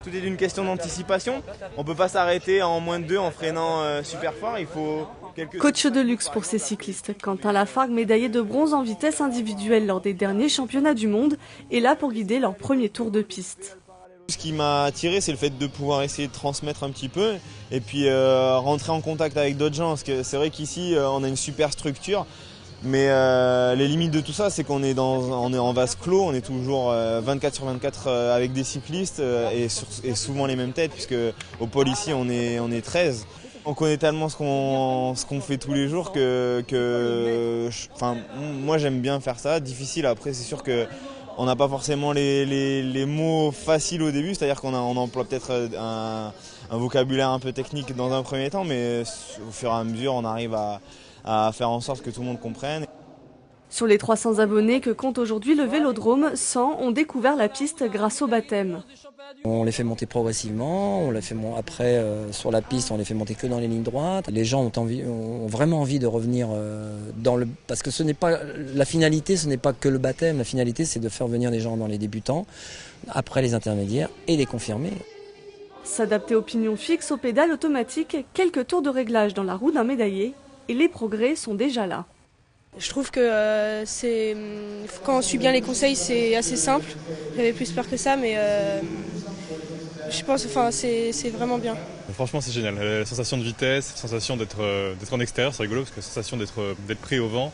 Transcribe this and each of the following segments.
Tout est d'une question d'anticipation. On ne peut pas s'arrêter en moins de 2 en freinant super fort. Il faut quelques... Coach de luxe pour ces cyclistes. Quentin Lafargue, médaillé de bronze en vitesse individuelle lors des derniers championnats du monde, est là pour guider leur premier tour de piste. Ce qui m'a attiré, c'est le fait de pouvoir essayer de transmettre un petit peu et puis rentrer en contact avec d'autres gens. Parce que c'est vrai qu'ici, on a une super structure. Mais les limites de tout ça, c'est qu'on est en vase clos, on est toujours 24 sur 24 avec des cyclistes et souvent les mêmes têtes, puisque au pôle ici on est 13. On connaît tellement ce qu'on fait tous les jours moi j'aime bien faire ça. Difficile après, c'est sûr qu'on n'a pas forcément les mots faciles au début, c'est-à-dire qu'on emploie peut-être un vocabulaire un peu technique dans un premier temps, mais au fur et à mesure on arrive à faire en sorte que tout le monde comprenne. Sur les 300 abonnés que compte aujourd'hui le Vélodrome, 100 ont découvert la piste grâce au baptême. On les fait monter progressivement, on les fait après sur la piste, on les fait monter que dans les lignes droites. Les gens ont vraiment envie de revenir parce que ce n'est pas la finalité, ce n'est pas que le baptême. La finalité, c'est de faire venir les gens dans les débutants, après les intermédiaires et les confirmés. S'adapter aux pignons fixes, aux pédales automatiques, quelques tours de réglage dans la roue d'un médaillé, et les progrès sont déjà là. Je trouve que quand on suit bien les conseils, c'est assez simple. J'avais plus peur que ça, mais je pense c'est vraiment bien. Franchement, c'est génial. La sensation de vitesse, la sensation d'être en extérieur, c'est rigolo parce que la sensation d'être pris au vent.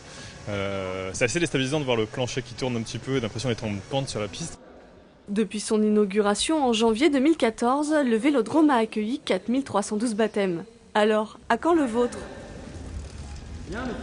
C'est assez déstabilisant de voir le plancher qui tourne un petit peu et d'impression d'être en pente sur la piste. Depuis son inauguration en janvier 2014, le Vélodrome a accueilli 4312 baptêmes. Alors, à quand le vôtre ? Bien, monsieur.